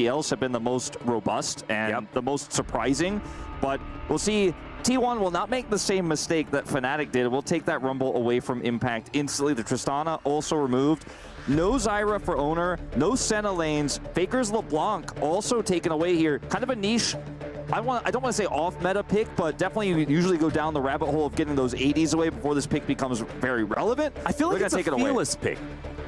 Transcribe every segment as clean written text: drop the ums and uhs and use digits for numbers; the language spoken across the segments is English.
PLs have been the most robust and the most surprising. But we'll see. T1 will not make the same mistake that Fnatic did. We'll take that Rumble away from Impact instantly. The Tristana also removed. No Zyra for Oner. No Senna lanes. Faker's LeBlanc also taken away here. Kind of a niche. I don't want to say off-meta pick, but definitely you usually go down the rabbit hole of getting those 80s away before this pick becomes very relevant. I feel like it's a fearless pick.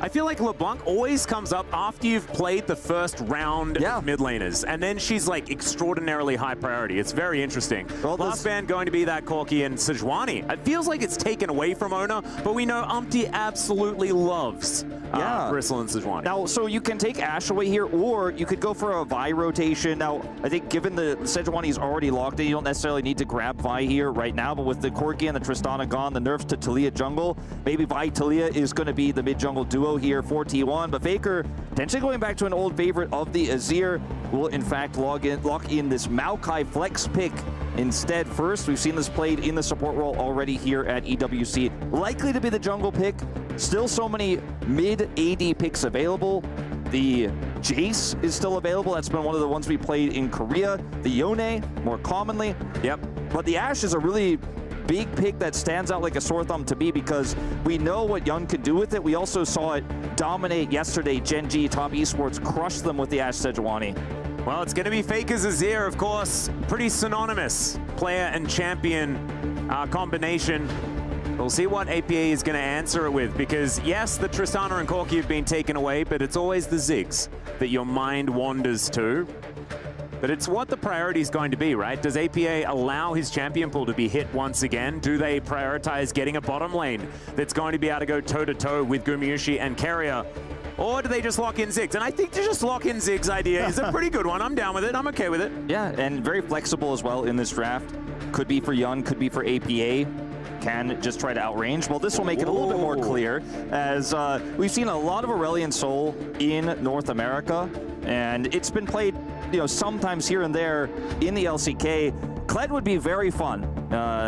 I feel like LeBlanc always comes up after you've played the first round of mid laners, and then she's like extraordinarily high priority. It's very interesting. Well, last ban going to be that Corki and Sejuani. It feels like it's taken away from Oner, but we know Umpty absolutely loves Bristle and Sejuani. Now, so you can take Ashe away here, or you could go for a Vi rotation. Now, I think given the Sejuani is already locked in, you don't necessarily need to grab Vi here right now, but with the Corki and the Tristana gone, the nerfs to Talia jungle, maybe Vi Talia is going to be the mid jungle duo here for T1, but Faker potentially going back to an old favorite of the Azir will in fact lock in this Maokai flex pick instead. First, we've seen this played in the support role already here at EWC. Likely to be the jungle pick. Still so many mid AD picks available. The Jace is still available. That's been one of the ones we played in Korea. The Yone, more commonly. But the Ashe is a really big pick that stands out like a sore thumb to me because we know what Young could do with it. We also saw it dominate yesterday. Gen G, top esports, crushed them with the Ashe Sejuani. Well, it's going to be Faker's Azir, of course. Pretty synonymous player and champion combination. We'll see what APA is going to answer it with, because yes, the Tristana and Corki have been taken away, but it's always the Ziggs that your mind wanders to. But it's what the priority is going to be, right? Does APA allow his champion pool to be hit once again? Do they prioritize getting a bottom lane that's going to be able to go toe-to-toe with Gumayusi and Keria? Or do they just lock in Ziggs? And I think to just lock in Ziggs idea is a pretty good one. I'm down with it. I'm okay with it. Yeah, and very flexible as well in this draft. Could be for Young, could be for APA. Can just try to outrange. Well, this will make it a little bit more clear, as we've seen a lot of Aurelion Sol in North America, and it's been played, you know, sometimes here and there in the LCK. Kled would be very fun.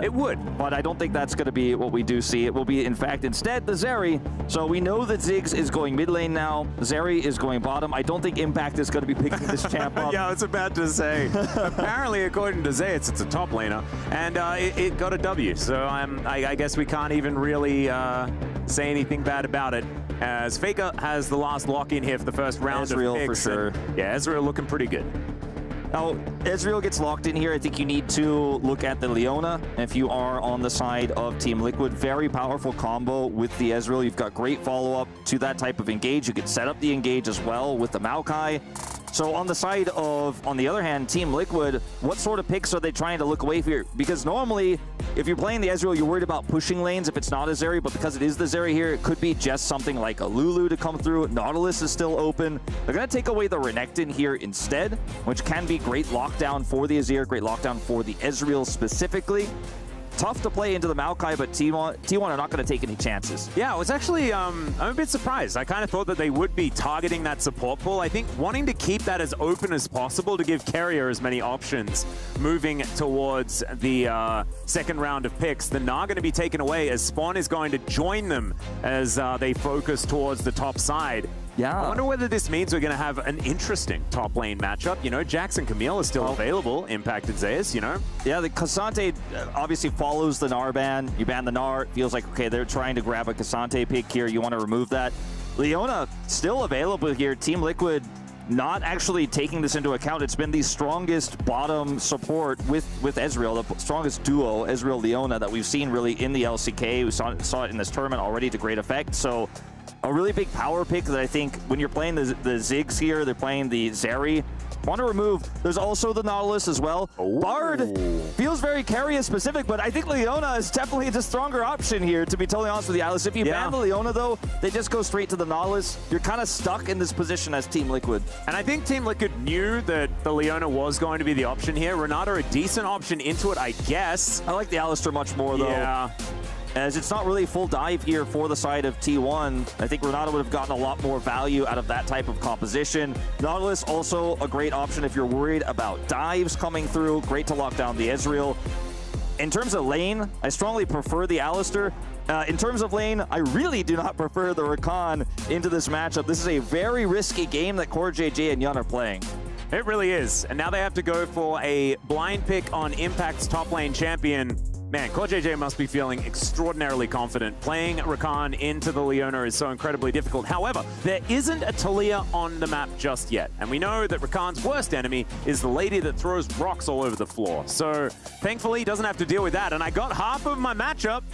It would. But I don't think that's going to be what we do see. It will be, in fact, instead, the Zeri. So we know that Ziggs is going mid lane now. Zeri is going bottom. I don't think Impact is going to be picking this champ up. Yeah, I was about to say. Apparently, according to Zeus, it's a top laner. And it got a W. So I guess we can't even really say anything bad about it. As Faker has the last lock-in here for the first round of picks. For sure. Yeah, Ezreal looking pretty good. Now, Ezreal gets locked in here. I think you need to look at the Leona if you are on the side of Team Liquid. Very powerful combo with the Ezreal. You've got great follow-up to that type of engage. You can set up the engage as well with the Maokai. So on the side of, on the other hand, Team Liquid, what sort of picks are they trying to look away here? Because normally, if you're playing the Ezreal, you're worried about pushing lanes if it's not a Zeri, but because it is the Zeri here, it could be just something like a Lulu to come through. Nautilus is still open. They're going to take away the Renekton here instead, which can be great lockdown for the Azir, great lockdown for the Ezreal specifically. Tough to play into the Maokai, but T1 are not going to take any chances. Yeah, I was actually, I'm a bit surprised. I kind of thought that they would be targeting that support pool. I think wanting to keep that as open as possible to give Keria as many options moving towards the second round of picks. The Gnar going to be taken away as Spawn is going to join them as they focus towards the top side. Yeah. I wonder whether this means we're going to have an interesting top lane matchup. You know, Jackson Camille is still available, impacted Zeus, you know? Yeah, the Cassante obviously follows the Gnar ban. You ban the Gnar, it feels like, okay, they're trying to grab a Cassante pick here. You want to remove that. Leona still available here. Team Liquid not actually taking this into account. It's been the strongest bottom support with Ezreal, the strongest duo, Ezreal-Leona, that we've seen really in the LCK. We saw it in this tournament already to great effect. So a really big power pick that I think when you're playing the Ziggs here, they're playing the Zeri. Want to remove. There's also the Nautilus as well. Ooh. Bard feels very Keria specific, but I think Leona is definitely the stronger option here, to be totally honest with you, Alice. If you ban the Leona, though, they just go straight to the Nautilus. You're kind of stuck in this position as Team Liquid. And I think Team Liquid knew that the Leona was going to be the option here. Renata, a decent option into it, I guess. I like the Alistar much more, though. Yeah. As it's not really full dive here for the side of T1. I think Renata would have gotten a lot more value out of that type of composition. Nautilus also a great option if you're worried about dives coming through. Great to lock down the Ezreal. In terms of lane, I strongly prefer the Alistar. In terms of lane, I really do not prefer the Rakan into this matchup. This is a very risky game that Core JJ and Yun are playing. It really is. And now they have to go for a blind pick on Impact's top lane champion. Man, CoreJJ must be feeling extraordinarily confident. Playing Rakan into the Leona is so incredibly difficult. However, there isn't a Taliyah on the map just yet. And we know that Rakan's worst enemy is the lady that throws rocks all over the floor. So thankfully, he doesn't have to deal with that. And I got half of my matchup.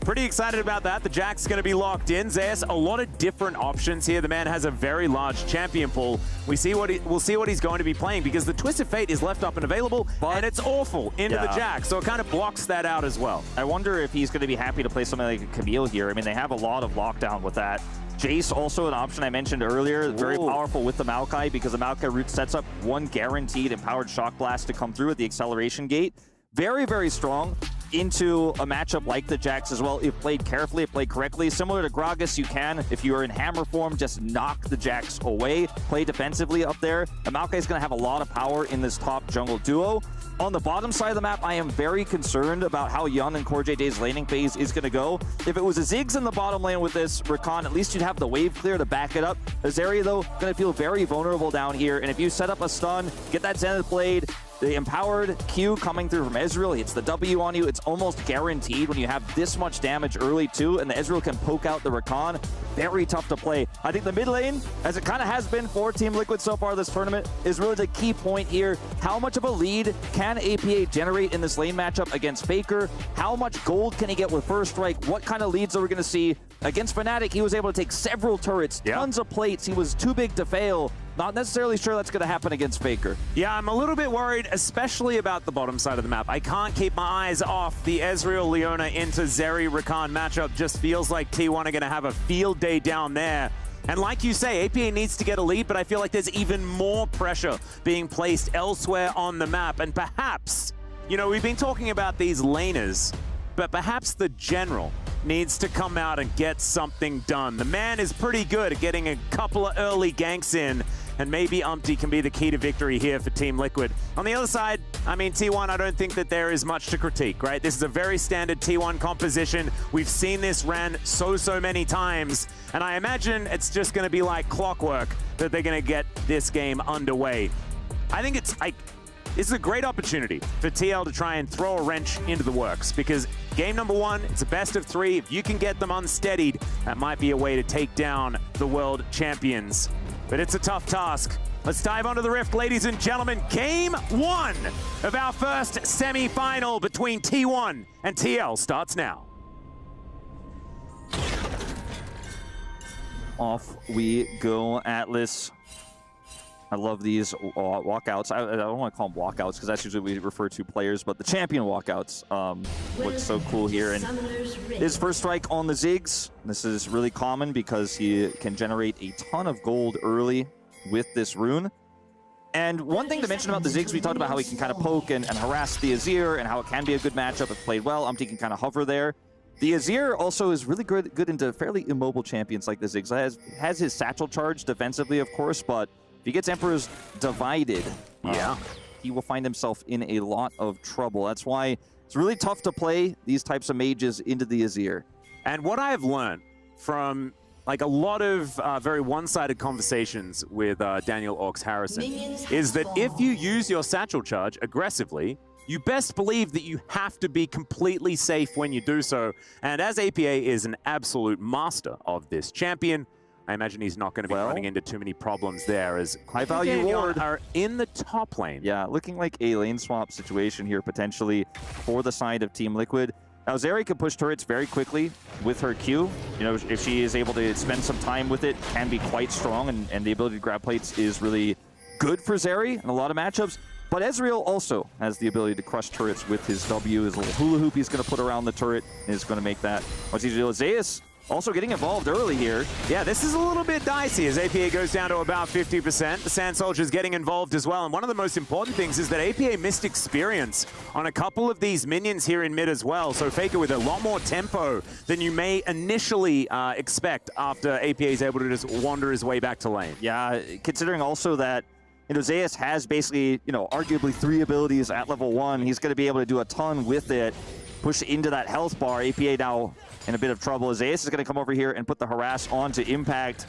Pretty excited about that. The Jack's going to be locked in. Zeus, a lot of different options here. The man has a very large champion pool. We'll see what he's going to be playing because the Twisted Fate is left up and available, and it's awful into the Jack, so it kind of blocks that out as well. I wonder if he's going to be happy to play something like a Camille here. I mean, they have a lot of lockdown with that. Jace, also an option I mentioned earlier, very powerful with the Maokai because the Maokai root sets up one guaranteed empowered shock blast to come through at the acceleration gate. Very, very strong into a matchup like the Jax as well. If played carefully, if played correctly. Similar to Gragas, you can, if you are in hammer form, just knock the Jax away. Play defensively up there. The Maokai is going to have a lot of power in this top jungle duo. On the bottom side of the map, I am very concerned about how Yun and CoreJJ's laning phase is going to go. If it was a Ziggs in the bottom lane with this Rakan, at least you'd have the wave clear to back it up. Azaria, though, going to feel very vulnerable down here. And if you set up a stun, get that Zenith Blade, the empowered Q coming through from Ezreal, hits the W on you. It's almost guaranteed when you have this much damage early too, and the Ezreal can poke out the Rakan. Very tough to play. I think the mid lane, as it kind of has been for Team Liquid so far this tournament, is really the key point here. How much of a lead can APA generate in this lane matchup against Faker? How much gold can he get with First Strike? What kind of leads are we going to see? Against Fnatic, he was able to take several turrets, tons of plates. He was too big to fail. Not necessarily sure that's going to happen against Faker. Yeah, I'm a little bit worried, especially about the bottom side of the map. I can't keep my eyes off the Ezreal Leona into Zeri Rakan matchup. Just feels like T1 are going to have a field day down there. And like you say, APA needs to get a lead, but I feel like there's even more pressure being placed elsewhere on the map. And perhaps, you know, we've been talking about these laners, but perhaps the general needs to come out and get something done. The man is pretty good at getting a couple of early ganks in, and maybe Umpty can be the key to victory here for Team Liquid. On the other side, I mean, T1, I don't think that there is much to critique, right? This is a very standard T1 composition. We've seen this ran so many times, and I imagine it's just going to be like clockwork that they're going to get this game underway. I think it's like, this is a great opportunity for TL to try and throw a wrench into the works because game number one, it's a best of three. If you can get them unsteadied, that might be a way to take down the world champions. But it's a tough task. Let's dive onto the Rift, ladies and gentlemen. Game one of our first semi-final between T1 and TL starts now. Off we go, Atlas. I love these walkouts. I don't want to call them walkouts because that's usually we refer to players, but the champion walkouts look so cool here. And his first strike on the Ziggs. This is really common because he can generate a ton of gold early with this rune. And one thing to mention about the Ziggs, we talked about how he can kind of poke and harass the Azir and how it can be a good matchup if played well. Umpty can kind of hover there. The Azir also is really good into fairly immobile champions like the Ziggs. Has his satchel charge defensively, of course, but if he gets Emperors divided, he will find himself in a lot of trouble. That's why it's really tough to play these types of mages into the Azir. And what I have learned from like a lot of very one-sided conversations with Daniel Orcs Harrison is that if you use your satchel charge aggressively, you best believe that you have to be completely safe when you do so. And as APA is an absolute master of this champion, I imagine he's not going to be running into too many problems there as high-value ward are in the top lane. Yeah, looking like a lane swap situation here potentially for the side of Team Liquid. Now, Zeri can push turrets very quickly with her Q. You know, if she is able to spend some time with it, can be quite strong, and the ability to grab plates is really good for Zeri in a lot of matchups. But Ezreal also has the ability to crush turrets with his W. His little hula hoop he's going to put around the turret is going to make that much easier to deal with. Zeus also getting involved early here. Yeah, this is a little bit dicey as APA goes down to about 50%. The Sand Soldier's getting involved as well. And one of the most important things is that APA missed experience on a couple of these minions here in mid as well. So Faker with a lot more tempo than you may initially expect after APA is able to just wander his way back to lane. Yeah, considering also that, you know, Zeus has basically, you know, arguably 3 abilities at level 1. He's going to be able to do a ton with it. Push into that health bar. APA now in a bit of trouble. Zeus is going to come over here and put the harass onto Impact.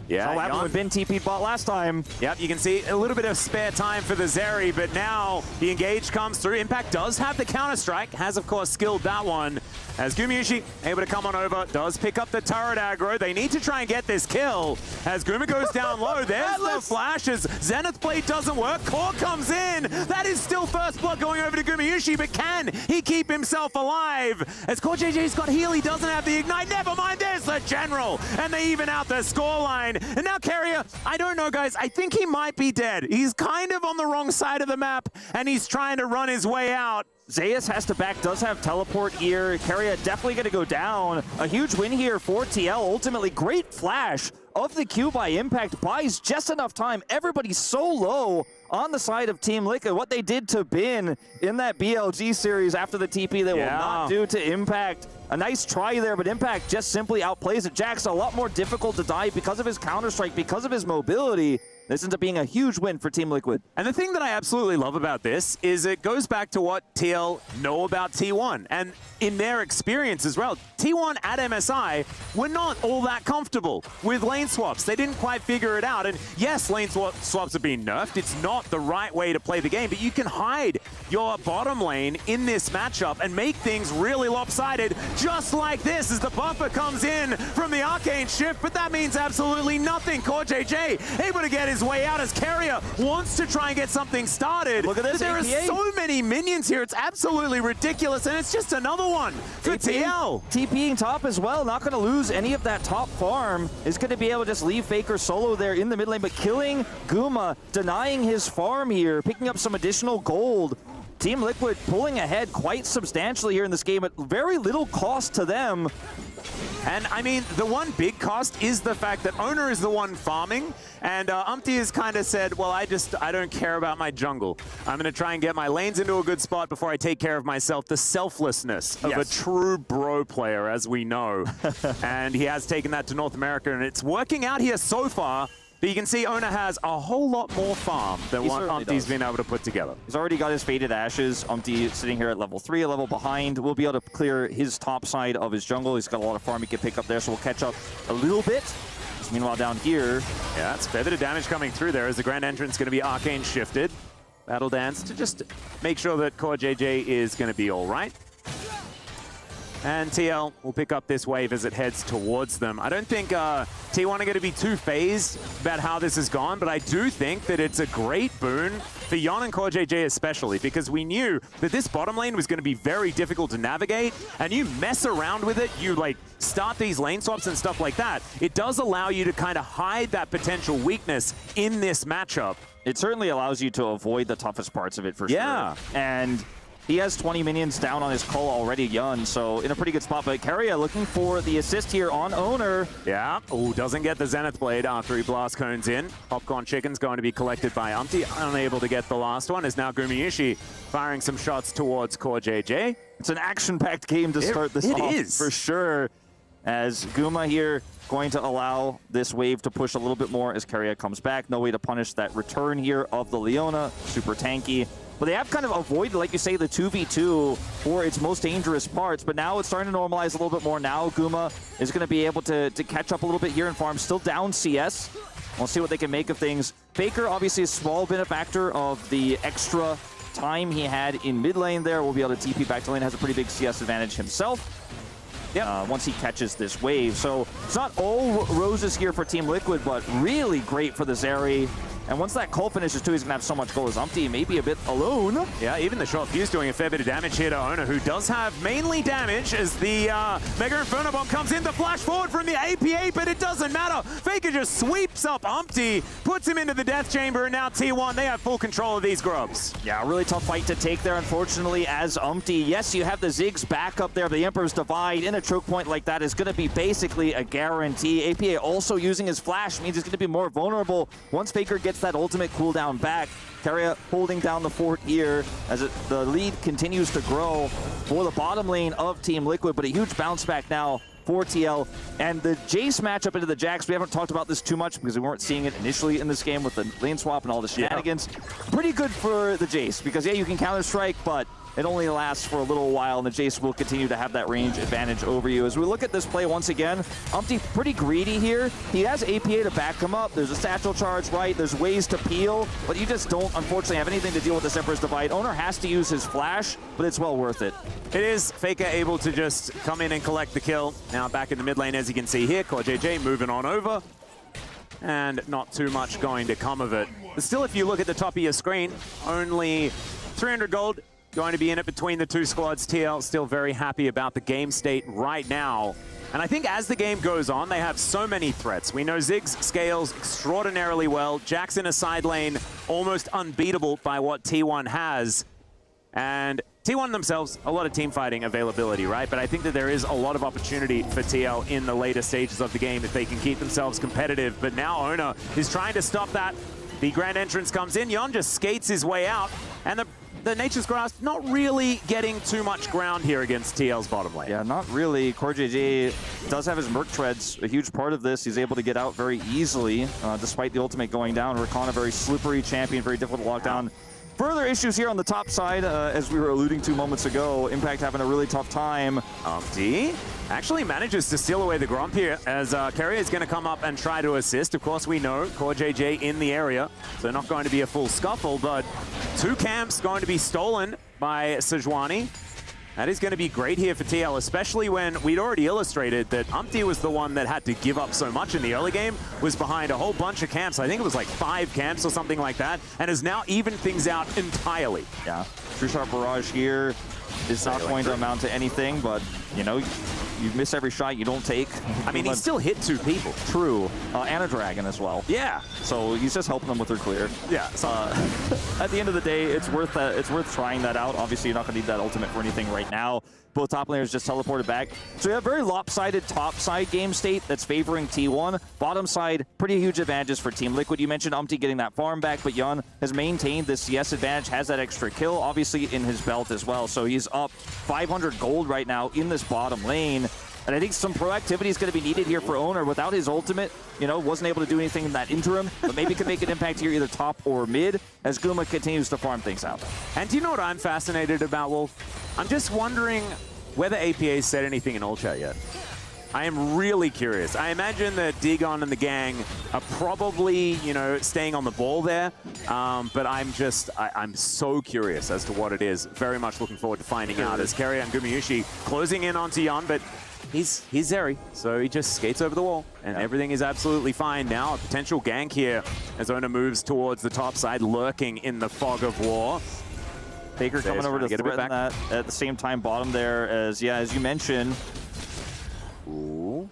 Yeah, so what happened when Ben TP'd bot last time. Yep, you can see a little bit of spare time for the Zeri, but now the engage comes through. Impact does have the counter-strike, has of course skilled that one. As Gumayusi able to come on over, does pick up the turret aggro. They need to try and get this kill. As Guma goes down low, there's the flashes. Zenith Blade doesn't work. Core comes in. That is still first blood going over to Gumayusi, but can he keep himself alive? As Core JJ's got heal, he doesn't have the ignite. Never mind, there's the general. And they even out the scoreline. And now Keria, I don't know, guys. I think he might be dead. He's kind of on the wrong side of the map, and he's trying to run his way out. Zeus has to back, does have teleport here. Keria definitely going to go down. A huge win here for TL. Ultimately, great flash of the Q by Impact. Buys just enough time. Everybody's so low on the side of Team Liquid. What they did to Bin in that BLG series after the TP, they will not do to Impact. A nice try there, but Impact just simply outplays it. Jack's a lot more difficult to die because of his Counter-Strike, because of his mobility. This ends up being a huge win for Team Liquid. And the thing that I absolutely love about this is it goes back to what TL know about T1. And in their experience as well, T1 at MSI were not all that comfortable with lane swaps. They didn't quite figure it out. And yes, lane swaps have been nerfed. It's not the right way to play the game, but you can hide your bottom lane in this matchup and make things really lopsided, just like this as the buffer comes in from the Arcane Shift. But that means absolutely nothing. Core JJ able to get his way out as Keria wants to try and get something started. Look at this, there APA. are so many minions here. It's absolutely ridiculous, and it's just another one for TL. TPing top as well, not going to lose any of that top farm. Is going to be able to just leave Faker solo there in the mid lane, but killing Guma, denying his farm here, picking up some additional gold. Team Liquid pulling ahead quite substantially here in this game at very little cost to them. And I mean, the one big cost is the fact that Oner is the one farming, and Umpty has kind of said, well, I don't care about my jungle. I'm going to try and get my lanes into a good spot before I take care of myself. The selflessness of a true bro player, as we know. And he has taken that to North America, and it's working out here so far. But you can see Oner has a whole lot more farm than what Umpty's been able to put together. He's already got his Faded Ashes. Umpty sitting here at level 3, a level behind. Will be able to clear his top side of his jungle. He's got a lot of farm he can pick up there, so we'll catch up a little bit. Just meanwhile down here. Yeah, it's fair bit of damage coming through there as the Grand Entrance going to be Arcane shifted. Battle Dance to just make sure that Core JJ is going to be all right. And TL will pick up this wave as it heads towards them. I don't think T1 are going to be too phased about how this has gone, but I do think that it's a great boon for Yon and Core JJ especially, because we knew that this bottom lane was going to be very difficult to navigate, and you mess around with it, you like start these lane swaps and stuff like that. It does allow you to kind of hide that potential weakness in this matchup. It certainly allows you to avoid the toughest parts of it for sure. And he has 20 minions down on his call already, Yun, so in a pretty good spot. But Keria looking for the assist here on Oner. Yeah. Oh, doesn't get the Zenith Blade after he blast cones in. Popcorn Chicken's going to be collected by Umpty. Unable to get the last one is now Gumayusi firing some shots towards Core JJ. It's an action-packed game to start this off. It is. For sure. As Guma here going to allow this wave to push a little bit more as Keria comes back. No way to punish that return here of the Leona. Super tanky. But they have kind of avoided, like you say, the 2v2 for its most dangerous parts. But now it's starting to normalize a little bit more. Now Guma is going to be able to catch up a little bit here in farm. Still down CS. We'll see what they can make of things. Faker, obviously, a small benefactor of the extra time he had in mid lane there. Will be able to TP back to lane. Has a pretty big CS advantage himself. Once he catches this wave. So it's not all roses here for Team Liquid, but really great for the Zeri. And once that call finishes too, he's going to have so much gold as Umpty, maybe a bit alone. Yeah, even the short fuse doing a fair bit of damage here to Oner, who does have mainly damage as the Mega Inferno Bomb comes in. The flash forward from the APA, but it doesn't matter. Faker just sweeps up Umpty, puts him into the death chamber, and now T1, they have full control of these grubs. Yeah, a really tough fight to take there, unfortunately, as Umpty. Yes, you have the Ziggs back up there. The Emperor's Divide in a choke point like that is going to be basically a guarantee. APA also using his flash means he's going to be more vulnerable once Faker gets that ultimate cooldown back. Keria holding down the fort here as the lead continues to grow for the bottom lane of Team Liquid, but a huge bounce back now for TL. And the Jace matchup into the Jax, we haven't talked about this too much because we weren't seeing it initially in this game with the lane swap and all the shenanigans. Pretty good for the Jace because, yeah, you can counter-strike, but it only lasts for a little while, and the Jace will continue to have that range advantage over you. As we look at this play once again, Umpty pretty greedy here. He has APA to back him up. There's a satchel charge, right? There's ways to peel, but you just don't, unfortunately, have anything to deal with this Emperor's Divide. Oner has to use his flash, but it's well worth it. It is. Faker able to just come in and collect the kill. Now back in the mid lane, as you can see here, CoreJJ moving on over. And not too much going to come of it. But still, if you look at the top of your screen, only 300 gold going to be in it between the two squads. TL still very happy about the game state right now. And I think as the game goes on, they have so many threats. We know Ziggs scales extraordinarily well. Jack's in a side lane, almost unbeatable by what T1 has. And T1 themselves, a lot of team fighting availability, right? But I think that there is a lot of opportunity for TL in the later stages of the game if they can keep themselves competitive. But now Oner is trying to stop that. The grand entrance comes in. Yon just skates his way out. And the Nature's Grasp not really getting too much ground here against TL's bottom lane. Yeah, not really. CoreJJ does have his Merc Treads, a huge part of this. He's able to get out very easily, despite the ultimate going down. Rakan, a very slippery champion, very difficult to lock down. Further issues here on the top side, as we were alluding to moments ago. Impact having a really tough time. Umpty actually manages to steal away the Gromp here, as Keria is going to come up and try to assist. Of course, we know CoreJJ in the area, so not going to be a full scuffle, but 2 camps going to be stolen by Sejuani. That is going to be great here for TL, especially when we'd already illustrated that Umpty was the one that had to give up so much in the early game, was behind a whole bunch of camps. I think it was like 5 camps or something like that, and has now evened things out entirely. Yeah, True Shot Barrage here is not going to amount to anything, but, you know, you miss every shot you don't take. I mean, he still hit 2 people. True. And a dragon as well. Yeah. So he's just helping them with their clear. Yeah. So at the end of the day, it's worth trying that out. Obviously, you're not going to need that ultimate for anything right now. Both top laners just teleported back. So you have very lopsided top side game state that's favoring T1. Bottom side, pretty huge advantages for Team Liquid. You mentioned Umpty getting that farm back, but Yon has maintained this CS advantage, has that extra kill, obviously in his belt as well. So he's up 500 gold right now in this bottom lane. And I think some proactivity is going to be needed here for Oner. Without his ultimate, you know, wasn't able to do anything in that interim, but maybe could make an impact here either top or mid as Guma continues to farm things out. And do you know what I'm fascinated about, Wolf? I'm just wondering whether APA said anything in all chat yet. I am really curious. I imagine that Dagon and the gang are probably, you know, staying on the ball there. But I'm so curious as to what it is. Very much looking forward to finding out as Keria and Gumayusi closing in onto Yon, but he's Zeri, so he just skates over the wall, and everything is absolutely fine. Now a potential gank here as Oner moves towards the top side, lurking in the fog of war. Faker coming over to threaten that at the same time bottom there as you mentioned. Ooh.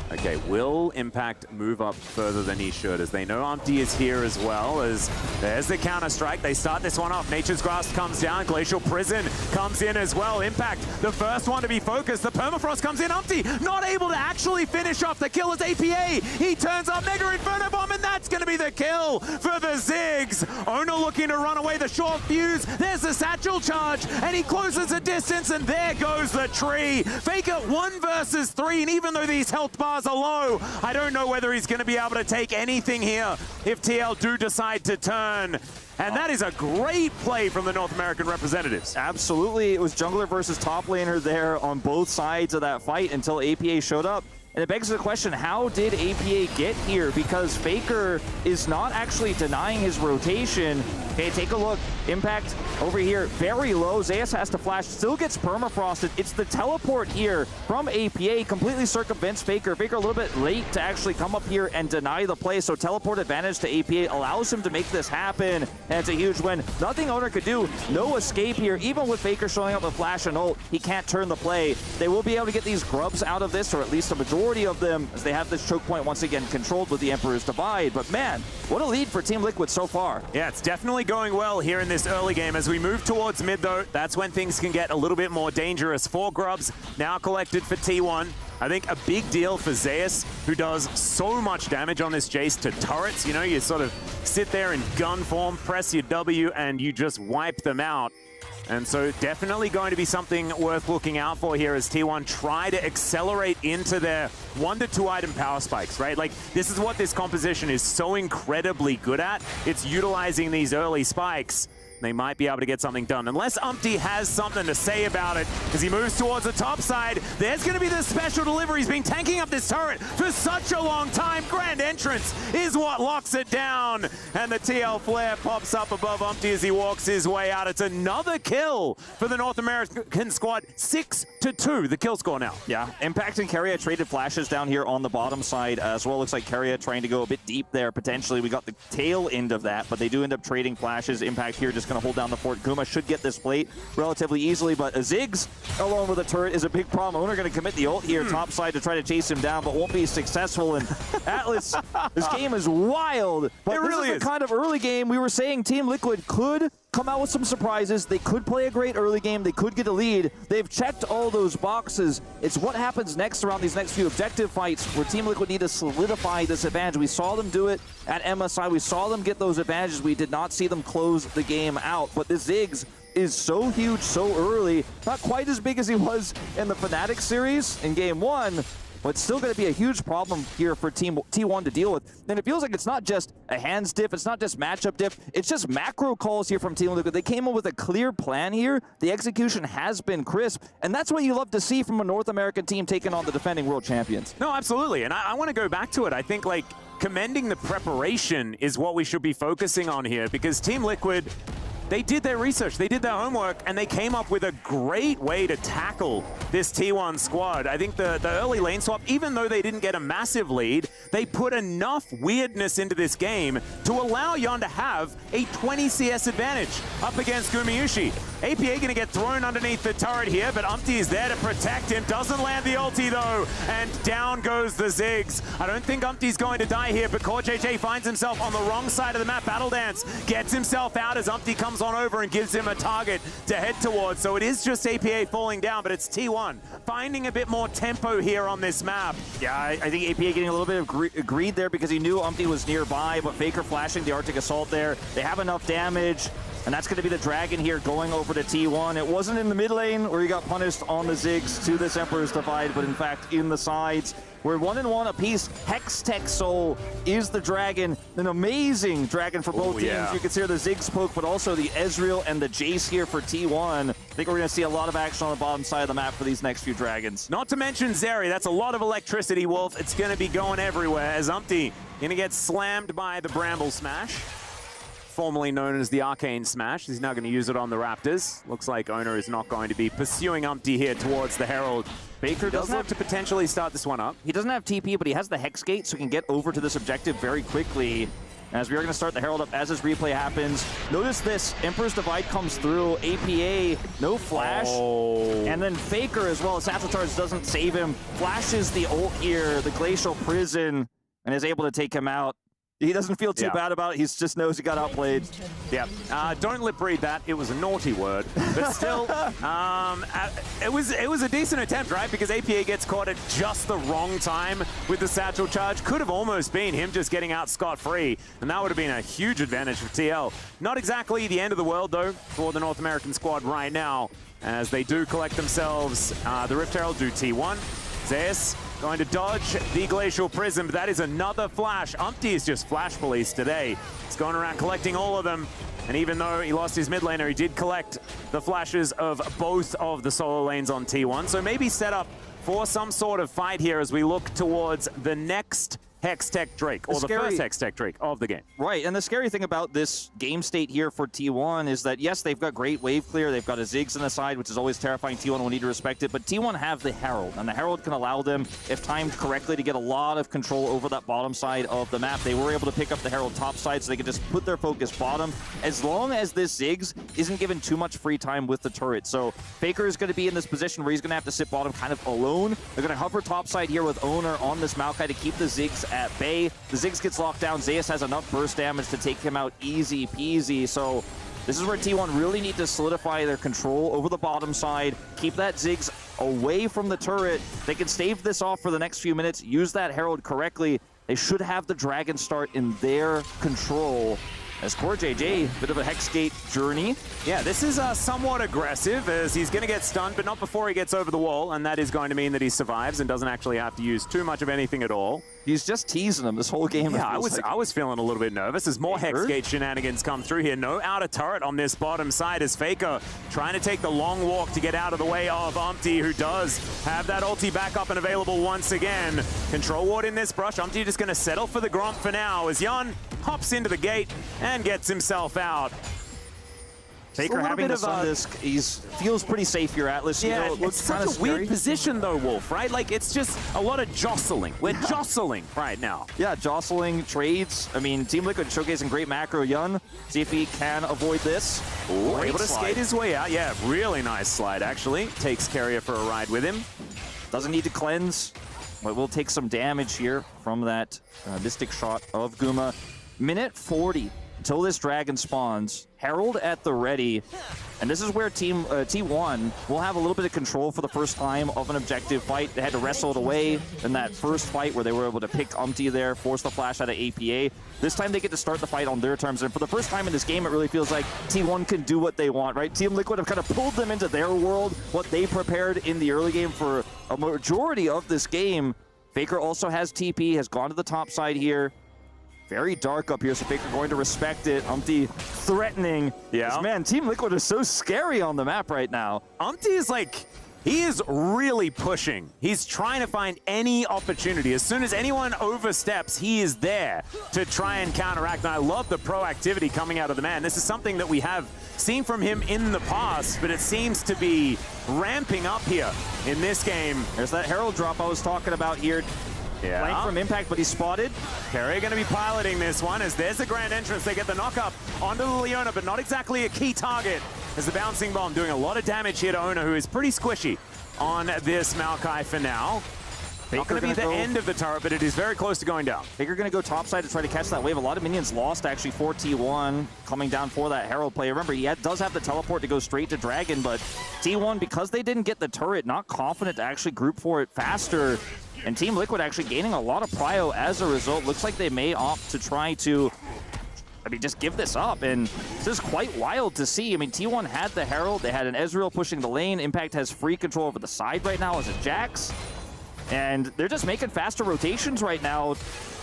Okay, will Impact move up further than he should, as they know Umpty is here as well, as there's the counter-strike. They start this one off. Nature's Grasp comes down. Glacial Prison comes in as well. Impact, the first one to be focused. The Permafrost comes in. Umpty not able to actually finish off the kill as APA. He turns up Mega Inferno Bomb, and that's going to be the kill for the Ziggs. Oner looking to run away. The short fuse. There's the satchel charge, and he closes the distance, and there goes the tree. Faker 1 versus 3, and even though these health bars are low, I don't know whether he's going to be able to take anything here if TL do decide to turn. And that is a great play from the North American representatives. Absolutely. It was jungler versus top laner there on both sides of that fight until APA showed up. And it begs the question, how did APA get here? Because Faker is not actually denying his rotation. Okay, take a look. Impact over here, very low. Zeus has to flash, still gets permafrosted. It's the teleport here from APA, completely circumvents Faker. Faker a little bit late to actually come up here and deny the play, so teleport advantage to APA allows him to make this happen, and it's a huge win. Nothing Oner could do, no escape here. Even with Faker showing up with flash and ult, he can't turn the play. They will be able to get these grubs out of this, or at least a majority of them, as they have this choke point once again controlled with the Emperor's Divide. But man, what a lead for Team Liquid so far. Yeah, it's definitely going well here in this early game. As we move towards mid, though, that's when things can get a little bit more dangerous. 4 grubs now collected for T1. I think a big deal for Zeus, who does so much damage on this Jace to turrets. You know, you sort of sit there in gun form, press your W, and you just wipe them out. And so definitely going to be something worth looking out for here as T1 try to accelerate into their 1 to 2 item power spikes, right? Like, this is what this composition is so incredibly good at. It's utilizing these early spikes. they might be able to get something done. Unless Umpty has something to say about it as he moves towards the top side. There's going to be the special delivery. He's been tanking up this turret for such a long time. Grand entrance is what locks it down. And the TL flare pops up above Umpty as he walks his way out. It's another kill for the North American squad. 6-2, the kill score now. Yeah, Impact and Keria traded flashes down here on the bottom side as well. Looks like Keria trying to go a bit deep there potentially. We got the tail end of that, but they do end up trading flashes. Impact here just going to hold down the fort. Guma should get this plate relatively easily, but a Ziggs alone with a turret is a big problem. Oner going to commit the ult here top side to try to chase him down, but won't be successful. And Atlas, this game is wild, but it really is the kind of early game we were saying Team Liquid could come out with some surprises. They could play a great early game. They could get a lead. They've checked all those boxes. It's what happens next around these next few objective fights where Team Liquid need to solidify this advantage. We saw them do it at MSI. We saw them get those advantages. We did not see them close the game out. But this Ziggs is so huge so early. Not quite as big as he was in the Fnatic series in Game 1. But it's still going to be a huge problem here for Team T1 to deal with. And it feels like it's not just a hands diff, it's not just matchup diff, it's just macro calls here from Team Liquid. They came up with a clear plan here. The execution has been crisp, and that's what you love to see from a North American team taking on the defending world champions. No, absolutely, and I want to go back to it. I think, like, commending the preparation is what we should be focusing on here, because Team Liquid, they did their research, they did their homework, and they came up with a great way to tackle this T1 squad. I think the early lane swap, even though they didn't get a massive lead, they put enough weirdness into this game to allow Yon to have a 20 CS advantage up against Gumayusi. APA going to get thrown underneath the turret here, but Umpty is there to protect him. Doesn't land the ulti though, and down goes the Ziggs. I don't think Umpty's going to die here, but CoreJJ finds himself on the wrong side of the map. Battle Dance gets himself out as Umpty comes on over and gives him a target to head towards. So it is just APA falling down, but it's T1 finding a bit more tempo here on this map. Yeah, I think APA getting a little bit of greed there because he knew Umpty was nearby, but Faker flashing the Arctic Assault there. They have enough damage. And that's going to be the Dragon here going over to T1. It wasn't in the mid lane where he got punished on the Ziggs to this Emperor's Divide, but in fact in the sides. We're 1-1 apiece. Hextech Soul is the Dragon. An amazing Dragon for both teams. Yeah. You can see the Ziggs poke, but also the Ezreal and the Jace here for T1. I think we're going to see a lot of action on the bottom side of the map for these next few Dragons. Not to mention Zeri. That's a lot of electricity, Wolf. It's going to be going everywhere as Umpty going to get slammed by the Bramble Smash, formerly known as the Arcane Smash. He's now going to use it on the Raptors. Looks like Oner is not going to be pursuing Umpty here towards the Herald. Baker does look to potentially start this one up. He doesn't have TP, but he has the Hex Gate, so he can get over to this objective very quickly. As we are going to start the Herald up as this replay happens. Notice this, Emperor's Divide comes through, APA, no flash, and then Faker as well as Satsutar's doesn't save him. Flashes the ult here, the Glacial Prison, and is able to take him out. He doesn't feel too bad about it. He just knows he got outplayed. Yeah. Don't lip read that. It was a naughty word. But still, it was a decent attempt, right? Because APA gets caught at just the wrong time with the satchel charge. Could have almost been him just getting out scot-free. And that would have been a huge advantage for TL. Not exactly the end of the world, though, for the North American squad right now, as they do collect themselves. The Rift Herald do T1. Zeus going to dodge the Glacial Prism, but that is another flash. Umpty is just flash police today. He's going around collecting all of them. And even though he lost his mid laner, he did collect the flashes of both of the solo lanes on T1. So maybe set up for some sort of fight here as we look towards the next Hextech Drake, or the first Hextech Drake of the game. Right, and the scary thing about this game state here for T1 is that, yes, they've got great wave clear, they've got a Ziggs on the side, which is always terrifying. T1 will need to respect it, but T1 have the Herald, and the Herald can allow them, if timed correctly, to get a lot of control over that bottom side of the map. They were able to pick up the Herald top side, so they could just put their focus bottom, as long as this Ziggs isn't given too much free time with the turret. So Faker is going to be in this position where he's going to have to sit bottom kind of alone. They're going to hover top side here with Oner on this Maokai to keep the Ziggs at bay. The Ziggs gets locked down. Zeus has enough burst damage to take him out easy peasy. So this is where T1 really need to solidify their control over the bottom side. Keep that Ziggs away from the turret. They can stave this off for the next few minutes. Use that Herald correctly. They should have the Dragon start in their control. As CoreJJ, bit of a Hexgate journey. Yeah, this is somewhat aggressive as he's going to get stunned, but not before he gets over the wall, and that is going to mean that he survives and doesn't actually have to use too much of anything at all. He's just teasing him this whole game. Yeah, I was feeling a little bit nervous as more Hexgate shenanigans come through here. No outer turret on this bottom side as Faker trying to take the long walk to get out of the way of Umpty, who does have that ulti back up and available once again. Control ward in this brush. Umpty just going to settle for the Gromp for now as Yun hops into the gate and gets himself out. Faker having the Sundisk, he feels pretty safe here, Atlas. Yeah, you know, it's such a weird position though, Wolf, right? Like, it's just a lot of jostling. We're jostling right now. Yeah, jostling, trades. I mean, Team Liquid showcasing great macro. Yun, see if he can avoid this. Ooh, able to skate his way out. Yeah, really nice slide, actually. Takes Keria for a ride with him. Doesn't need to cleanse, but will take some damage here from that Mystic shot of Guma. Minute 40. Until this dragon spawns, Herald at the ready, and this is where T1 will have a little bit of control for the first time of an objective fight. They had to wrestle it away in that first fight where they were able to pick Umpty there, force the flash out of APA. This time they get to start the fight on their terms, and for the first time in this game, it really feels like T1 can do what they want, right? Team Liquid have kind of pulled them into their world, what they prepared in the early game for a majority of this game. Faker also has TP, has gone to the top side here. Very dark up here, so Faker going to respect it. Umpty threatening. Yeah. Man, Team Liquid is so scary on the map right now. Umpty is like, he is really pushing. He's trying to find any opportunity. As soon as anyone oversteps, he is there to try and counteract. And I love the proactivity coming out of the man. This is something that we have seen from him in the past, but it seems to be ramping up here in this game. There's that Herald drop I was talking about here. Yeah. Flank from impact, but he's spotted. Keria going to be piloting this one as there's the grand entrance. They get the knock up onto the Leona, but not exactly a key target as the bouncing bomb doing a lot of damage here to Oner, who is pretty squishy on this Maokai for now. Not going to be the end of the turret, but it is very close to going down. Faker going to go topside to try to catch that wave. A lot of minions lost, actually, for T1 coming down for that Herald play. Remember, he does have the teleport to go straight to Dragon, but T1, because they didn't get the turret, not confident to actually group for it faster. And Team Liquid actually gaining a lot of prio as a result. Looks like they may opt to try to, just give this up. And this is quite wild to see. I mean, T1 had the Herald. They had an Ezreal pushing the lane. Impact has free control over the side right now as a Jax. And they're just making faster rotations right now.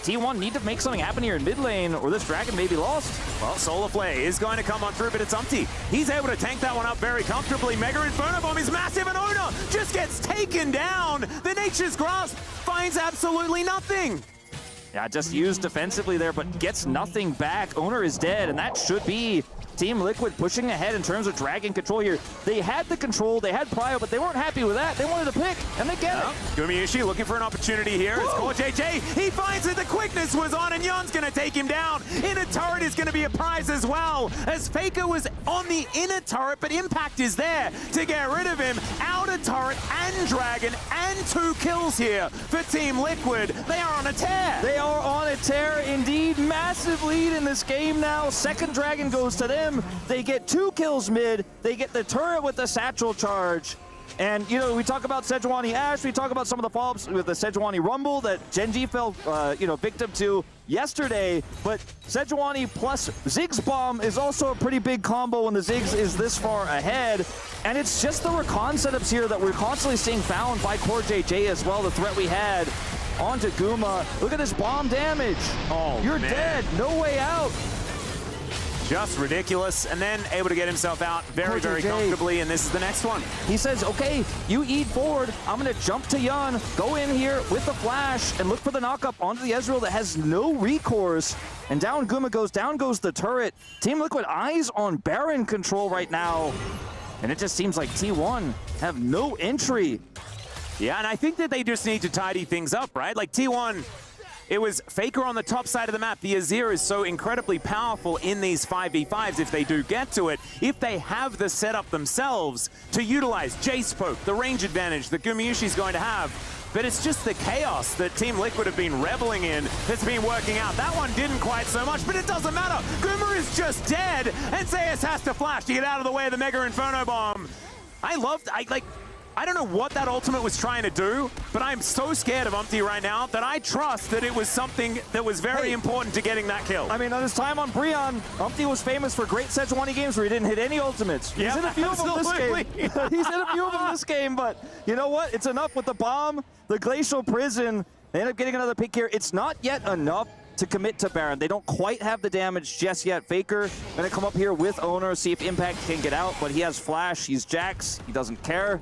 T1 need to make something happen here in mid lane, or this Dragon may be lost. Well, Solar Play is going to come on through, but it's Umpty. He's able to tank that one up very comfortably. Mega Inferno Bomb is massive, and Oner just gets taken down. The Nature's Grasp finds absolutely nothing. Yeah, just used defensively there, but gets nothing back. Oner is dead, and that should be Team Liquid pushing ahead in terms of Dragon control here. They had the control, they had prio, but they weren't happy with that. They wanted to pick, and they get it. Gumayusi looking for an opportunity here. It's Core JJ. He finds that the quickness was on, and Yun's going to take him down. Inner turret is going to be a prize as well, as Faker was on the inner turret, but Impact is there to get rid of him. Outer turret and Dragon, and 2 kills here for Team Liquid. They are on a tear. They are on a tear indeed. Massive lead in this game now. Second Dragon goes to them. They get 2 kills mid. They get the turret with the satchel charge. And, you know, we talk about Sejuani Ashe. We talk about some of the follow-ups with the Sejuani Rumble that Genji fell, victim to yesterday. But Sejuani plus Ziggs Bomb is also a pretty big combo when the Ziggs is this far ahead. And it's just the recon setups here that we're constantly seeing found by Core JJ as well, the threat we had onto Guma. Look at this bomb damage. Oh, you're dead. No way out. Just ridiculous, and then able to get himself out very, very comfortably, and this is the next one. He says, okay, you eat forward, I'm gonna jump to Yun, go in here with the flash, and look for the knock-up onto the Ezreal that has no recourse. And down Guma goes, down goes the turret. Team Liquid eyes on Baron control right now. And it just seems like T1 have no entry. Yeah, and I think that they just need to tidy things up, right? Like T1, it was Faker on the top side of the map. The Azir is so incredibly powerful in these 5v5s if they do get to it, if they have the setup themselves to utilize Jace poke, the range advantage that Gumayusi's going to have. But it's just the chaos that Team Liquid have been reveling in that's been working out. That one didn't quite so much, but it doesn't matter. Guma is just dead, and Zeus has to flash to get out of the way of the Mega Inferno Bomb. I don't know what that ultimate was trying to do, but I'm so scared of Umpty right now that I trust that it was something that was very important to getting that kill. I mean, on his time on Brionne, Umpty was famous for great Sejuani games where he didn't hit any ultimates. He's hit a few of them this game. He's hit a few of them this game, but you know what? It's enough with the bomb, the Glacial Prison, They end up getting another pick here. It's not yet enough to commit to Baron. They don't quite have the damage just yet. Faker gonna come up here with Oner, see if Impact can get out, but he has Flash, he's Jax, he doesn't care.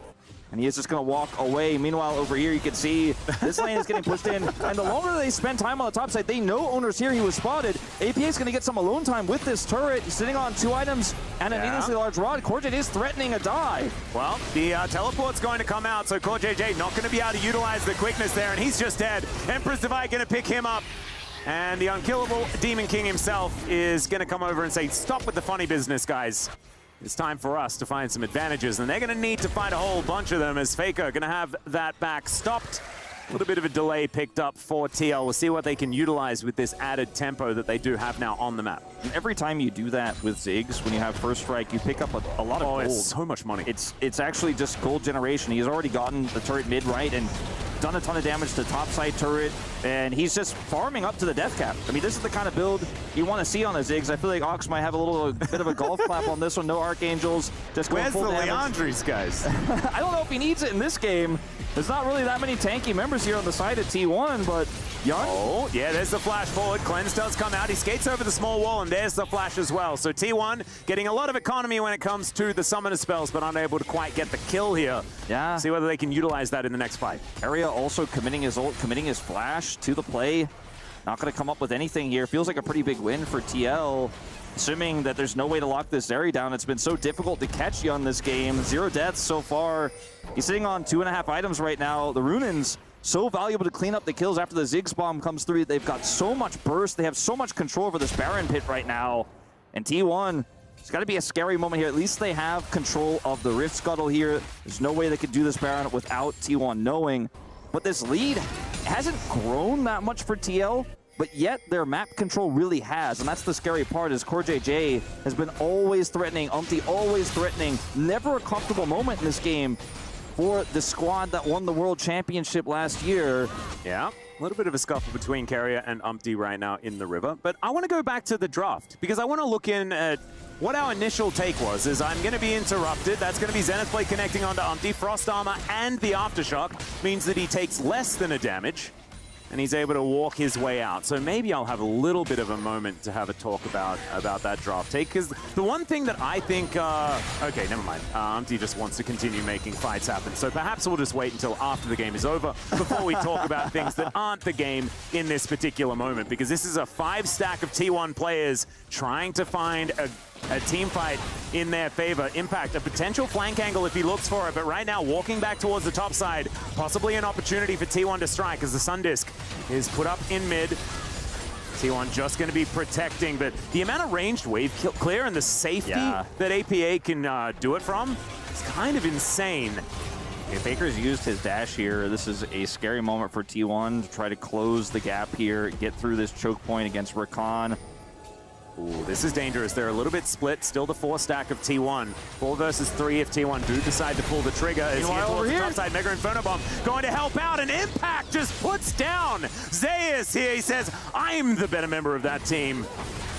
And he is just going to walk away. Meanwhile, over here, you can see this lane is getting pushed in. And the longer they spend time on the top side, they know Oner's here. He was spotted. APA is going to get some alone time with this turret. He's sitting on 2 items and a needlessly large rod. CoreJJ is threatening a dive. Well, the teleport's going to come out, so CoreJJ not going to be able to utilize the quickness there, and he's just dead. Empress Divide going to pick him up. And the unkillable Demon King himself is going to come over and say, stop with the funny business, guys. It's time for us to find some advantages, and they're going to need to find a whole bunch of them as Faker going to have that back stopped. A little bit of a delay picked up for TL. We'll see what they can utilize with this added tempo that they do have now on the map. And every time you do that with Ziggs, when you have first strike, you pick up a lot of gold. It's so much money. It's actually just gold generation. He's already gotten the turret mid right and done a ton of damage to top side turret, and he's just farming up to the death cap. I mean, this is the kind of build you want to see on a Ziggs. I feel like Ox might have a bit of a golf clap on this one. No Archangels, just going full damage. Where's the Leandres, guys? I don't know if he needs it in this game. There's not really that many tanky members here on the side of T1, but Young. Oh, yeah, there's the flash forward. Cleanse does come out. He skates over the small wall, and there's the flash as well. So T1 getting a lot of economy when it comes to the summoner spells, but unable to quite get the kill here. Yeah. See whether they can utilize that in the next fight. Keria also committing his ult, committing his flash to the play. Not going to come up with anything here. Feels like a pretty big win for TL. Assuming that there's no way to lock this Zeri down. It's been so difficult to catch Yun this game. 0 deaths so far. He's sitting on 2.5 items right now. The Runins, so valuable to clean up the kills after the Ziggs bomb comes through. They've got so much burst. They have so much control over this Baron pit right now. And T1, it's got to be a scary moment here. At least they have control of the Rift Scuttle here. There's no way they could do this Baron without T1 knowing. But this lead hasn't grown that much for TL. But yet their map control really has, and that's the scary part, is CoreJJ has been always threatening, Umpty always threatening. Never a comfortable moment in this game for the squad that won the World Championship last year. Yeah, a little bit of a scuffle between Keria and Umpty right now in the river. But I want to go back to the draft, because I want to look in at what our initial take was, is I'm going to be interrupted. That's going to be Zenith Blade connecting onto Umpty. Frost Armor and the Aftershock means that he takes less than a damage, and he's able to walk his way out. So maybe I'll have a little bit of a moment to have a talk about that draft take, because the one thing that I think, okay, never mind. Umpty just wants to continue making fights happen. So perhaps we'll just wait until after the game is over before we talk about things that aren't the game in this particular moment, because this is a 5-stack of T1 players trying to find a team fight in their favor. Impact, a potential flank angle if he looks for it, but right now walking back towards the top side, possibly an opportunity for T1 to strike as the Sun Disc is put up in mid. T1 just going to be protecting, but the amount of ranged wave clear and the safety that APA can do it from is kind of insane. Okay, Faker's used his dash here. This is a scary moment for T1 to try to close the gap here, get through this choke point against Rakan. Ooh, this is dangerous. They're a little bit split. Still the 4-stack of T1. 4 versus 3 if T1 do decide to pull the trigger. As here towards the top side, Mega Inferno Bomb going to help out, and Impact just puts down Zeus here. He says, I'm the better member of that team.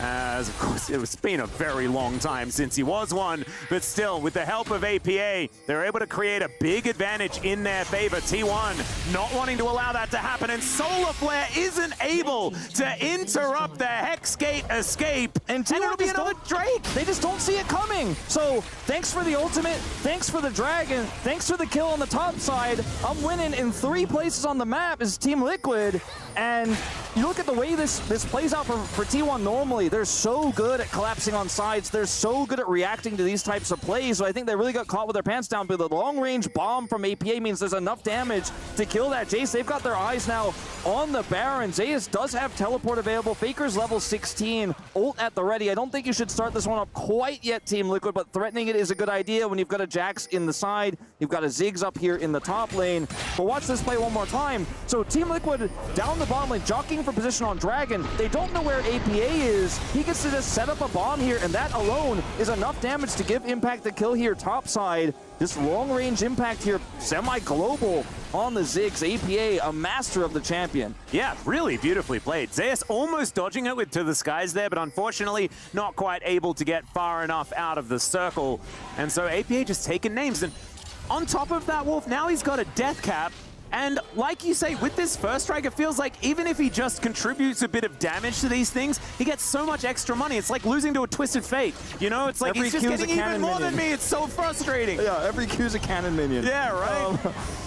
As, of course, it's been a very long time since he was one, but still, with the help of APA, they're able to create a big advantage in their favor. T1 not wanting to allow that to happen, and Solar Flare isn't able to interrupt the Hex Gate escape, and it'll be another Drake. They just don't see it coming. So, thanks for the ultimate, thanks for the dragon, thanks for the kill on the top side. I'm winning in 3 places on the map as Team Liquid, and you look at the way this plays out for T1 normally. They're so good at collapsing on sides. They're so good at reacting to these types of plays. So I think they really got caught with their pants down. But the long-range bomb from APA means there's enough damage to kill that Jace. They've got their eyes now on the Baron. Zeus does have teleport available. Faker's level 16. Ult at the ready. I don't think you should start this one up quite yet, Team Liquid, but threatening it is a good idea when you've got a Jax in the side. You've got a Ziggs up here in the top lane. But watch this play one more time. So Team Liquid down the bottom lane, jockeying for position on Dragon. They don't know where APA is. He gets to just set up a bomb here, and that alone is enough damage to give Impact the kill here topside. This long-range impact here, semi-global on the Ziggs. APA, a master of the champion. Yeah, really beautifully played. Zeus almost dodging it to the skies there, but unfortunately not quite able to get far enough out of the circle. And so APA just taking names. And on top of that, Wolf, now he's got a death cap, And like you say, with this first strike, it feels like even if he just contributes a bit of damage to these things, he gets so much extra money. It's like losing to a Twisted Fate. You know, it's like he's just getting even more than me. It's so frustrating. Yeah, every Q's a cannon minion. Yeah, right?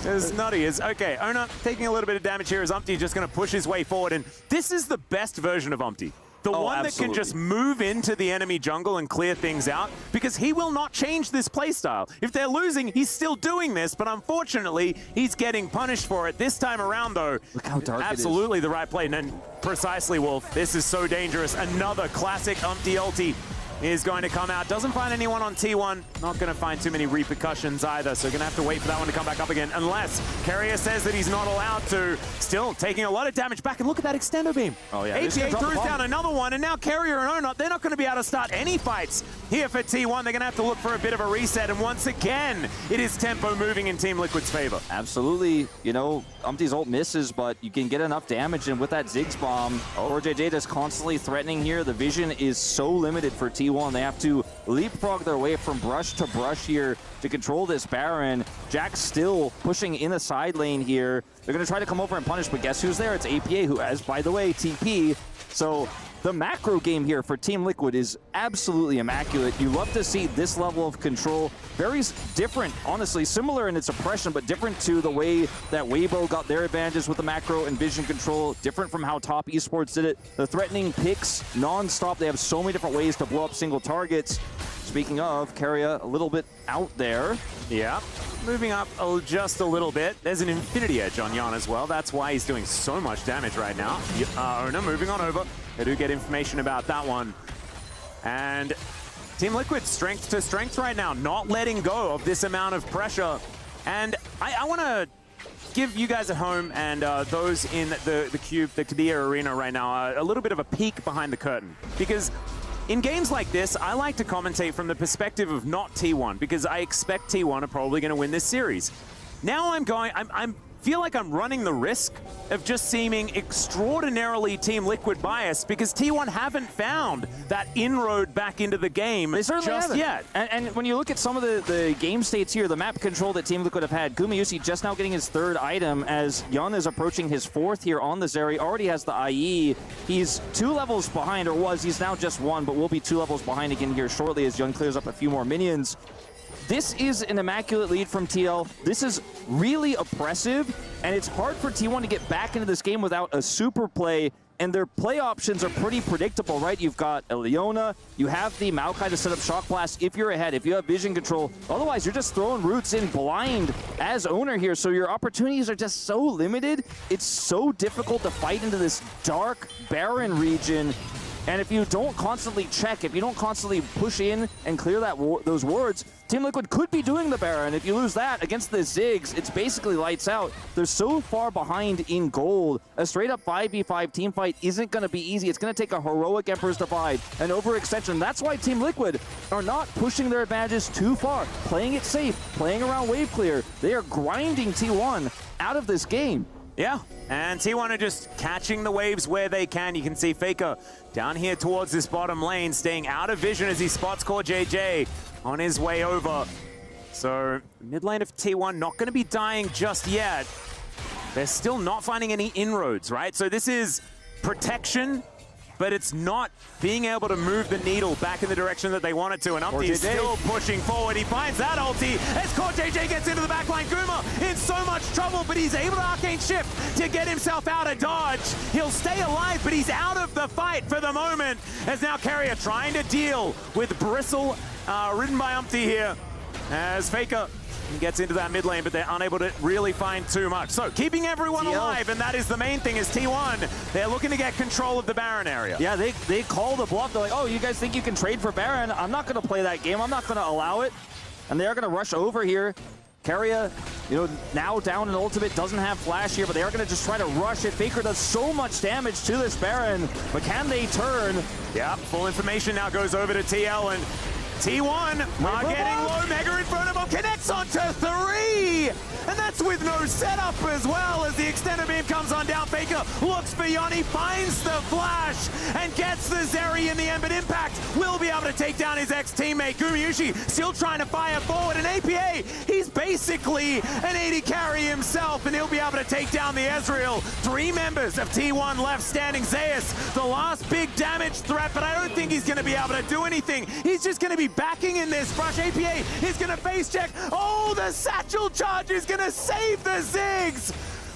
It's nutty. Okay, Oner taking a little bit of damage here as Umpty just going to push his way forward. And this is the best version of Umpty. The one that can just move into the enemy jungle and clear things out, because he will not change this playstyle. If they're losing, he's still doing this, but unfortunately, he's getting punished for it. This time around, though, look how dark absolutely the right play. And precisely, Wolf, this is so dangerous. Another classic Umpty ulti is going to come out. Doesn't find anyone on T1. Not going to find too many repercussions either, so going to have to wait for that one to come back up again, unless Keria says that he's not allowed to. Still taking a lot of damage back, and look at that extendo beam. Oh yeah, APA throws down another one, and now Keria and Oner, they're not going to be able to start any fights here for T1. They're going to have to look for a bit of a reset, and once again, it is tempo moving in Team Liquid's favor. Absolutely. You know, Umpty's ult misses, but you can get enough damage, and with that Ziggs bomb, JJ just constantly threatening here. The vision is so limited for T1. They have to leapfrog their way from brush to brush here to control this Baron. Jack's still pushing in the side lane here. They're going to try to come over and punish, but guess who's there? It's APA, who has, by the way, TP. So the macro game here for Team Liquid is absolutely immaculate. You love to see this level of control. Very different, honestly, similar in its oppression, but different to the way that Weibo got their advantages with the macro and vision control. Different from how Top Esports did it. The threatening picks non-stop. They have so many different ways to blow up single targets. Speaking of, Keria a little bit out there. Yeah, moving up just a little bit. There's an Infinity Edge on Yan as well. That's why he's doing so much damage right now. Oner moving on over. They do get information about that one. And Team Liquid strength to strength right now, not letting go of this amount of pressure. And I want to give you guys at home and those in the Cube, the Keria arena right now, a little bit of a peek behind the curtain. Because in games like this, I like to commentate from the perspective of not T1, because I expect T1 are probably going to win this series. Now I feel like I'm running the risk of just seeming extraordinarily Team Liquid biased, because T1 haven't found that inroad back into the game just yet. And when you look at some of the game states here, the map control that Team Liquid have had, Gumayusi just now getting his third item as Yan is approaching his fourth here on the Zeri, already has the IE. He's 2 levels behind, or was, he's now just 1, but will be 2 levels behind again here shortly as Yan clears up a few more minions. This is an immaculate lead from TL. This is really oppressive, and it's hard for T1 to get back into this game without a super play, and their play options are pretty predictable, right? You've got Leona, you have the Maokai to set up Shock Blast if you're ahead, if you have vision control. Otherwise, you're just throwing roots in blind as Oner here, so your opportunities are just so limited. It's so difficult to fight into this dark, barren region. And if you don't constantly check, if you don't constantly push in and clear those wards, Team Liquid could be doing the Baron. If you lose that against the Ziggs, it's basically lights out. They're so far behind in gold. A straight-up 5v5 team fight isn't going to be easy. It's going to take a heroic Emperor's Divide, an overextension. That's why Team Liquid are not pushing their advantages too far, playing it safe, playing around wave clear. They are grinding T1 out of this game. Yeah, and T1 are just catching the waves where they can. You can see Faker down here towards this bottom lane, staying out of vision as he spots Core JJ on his way over. So mid lane of T1 not going to be dying just yet. They're still not finding any inroads, right? So this is protection, but it's not being able to move the needle back in the direction that they want it to. And Umpty is still pushing forward. He finds that ulti as Core JJ gets into the backline. Guma in so much trouble, but he's able to Arcane Shift to get himself out of dodge. He'll stay alive, but he's out of the fight for the moment. As now Keria trying to deal with Bristle, ridden by Umpty here. As Faker gets into that mid lane, but they're unable to really find too much. So keeping everyone alive, and that is the main thing, is T1. They're looking to get control of the Baron area. Yeah, they call the bluff. They're like, oh, you guys think you can trade for Baron? I'm not going to play that game. I'm not going to allow it. And they're going to rush over here. Keria, you know, now down in ultimate, doesn't have flash here, but they are going to just try to rush it. Faker does so much damage to this Baron, but can they turn? Yeah, full information now goes over to TL, and T1 are getting low. Mega Inferno connects onto 3, and And that's with no setup as well, as the extended beam comes on down. Faker looks for Yoni, finds the flash, and gets the Zeri in the end, but Impact will be able to take down his ex-teammate. Gumayusi still trying to fire forward, and APA, he's basically an 80 carry himself, and he'll be able to take down the Ezreal. 3 members of T1 left standing. Zeus, the last big damage threat, but I don't think he's going to be able to do anything. He's just going to be backing in this brush. APA is going to face check. Oh, the satchel charge is going to save the Ziggs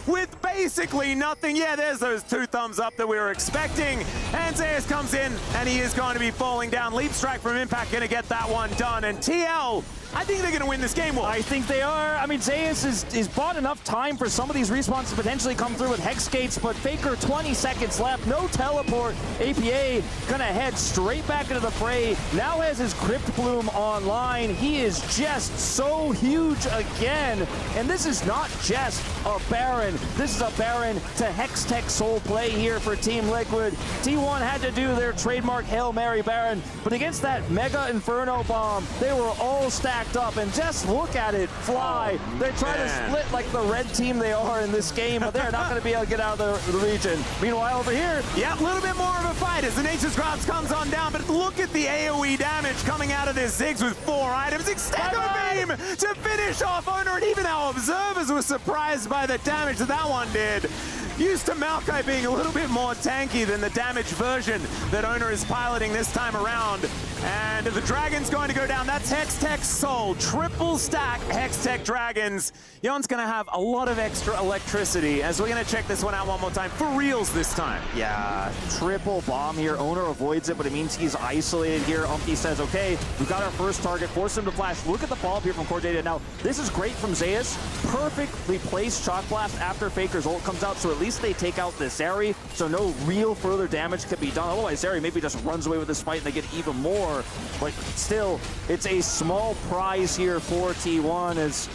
with basically nothing. Yeah, there's those 2 thumbs up that we were expecting. And Zeus comes in, and he is going to be falling down. Leap strike from Impact going to get that one done. And TL, I think they're going to win this game, Wolf. I think they are. I mean, Zeus is bought enough time for some of these respawns to potentially come through with Hex Gates, but Faker, 20 seconds left, no teleport. APA gonna head straight back into the fray. Now has his Crypt Bloom online. He is just so huge again. And this is not just a Baron. This is a Baron to Hextech Soul play here for Team Liquid. T1 had to do their trademark Hail Mary Baron, but against that Mega Inferno Bomb, they were all stacked up, and just look at it fly. They try to split like the red team they are in this game, but they're not going to be able to get out of the region. Meanwhile, over here, yeah, a little bit more of a fight as the Nature's Grasp comes on down, but look at the AoE damage coming out of this Ziggs with 4 items. Extendo beam to finish off Oner, and even our observers were surprised by the damage that one did. Used to Maokai being a little bit more tanky than the damage version that Oner is piloting this time around. And the Dragon's going to go down. That's Hextech Soul. Triple stack Hextech Dragons. Yon's going to have a lot of extra electricity, as we're going to check this one out one more time. For reals this time. Yeah, triple bomb here. Oner avoids it, but it means he's isolated here. Umpty says, okay, we've got our first target. Force him to flash. Look at the follow-up here from Core Data. Now, this is great from Zeus. Perfectly placed Shock Blast after Faker's ult comes out, so at least they take out the Zeri, so no real further damage can be done. Otherwise, Zeri maybe just runs away with this fight and they get even more. But still, it's a small prize here for T1 as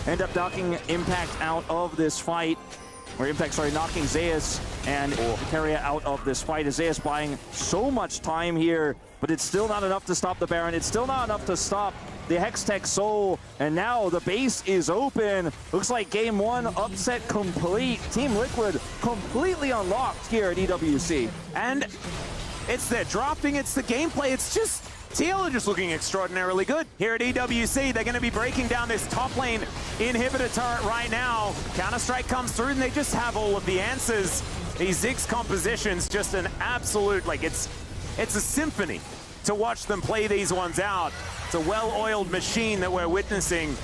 end up knocking Impact out of this fight. Or Impact, sorry, knocking Zeus and Keria out of this fight. As Zeus buying so much time here, but it's still not enough to stop the Baron. It's still not enough to stop the Hextech Soul, and now the base is open. Looks like game 1 upset complete. Team Liquid completely unlocked here at EWC. And it's their drafting, it's the gameplay, it's just TL are just looking extraordinarily good. Here at EWC, they're going to be breaking down this top lane inhibitor turret right now. Counter-Strike comes through, and they just have all of the answers. These Ziggs compositions, just an absolute, like, it's a symphony to watch them play these ones out. It's a well-oiled machine that we're witnessing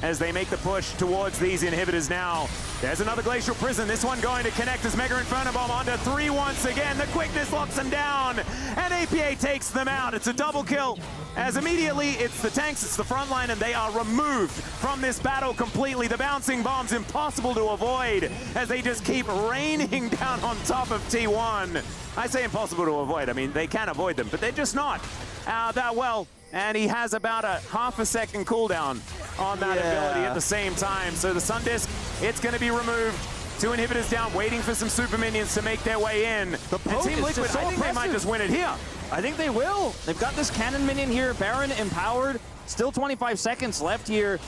as they make the push towards these inhibitors now. There's another Glacial Prison. This one going to connect as Mega Inferno Bomb onto 3 once again. The quickness locks them down, and APA takes them out. It's a double kill, as immediately it's the tanks, it's the front line, and they are removed from this battle completely. The bouncing bombs impossible to avoid as they just keep raining down on top of T1. I say impossible to avoid. I mean, they can avoid them, but they're just not that well. And he has about a half a second cooldown on that ability at the same time. So the Sun Disc, it's going to be removed. 2 inhibitors down, waiting for some super minions to make their way in. The Team Liquid, so I think they might just win it here. I think they will. They've got this cannon minion here, Baron empowered. Still 25 seconds left here.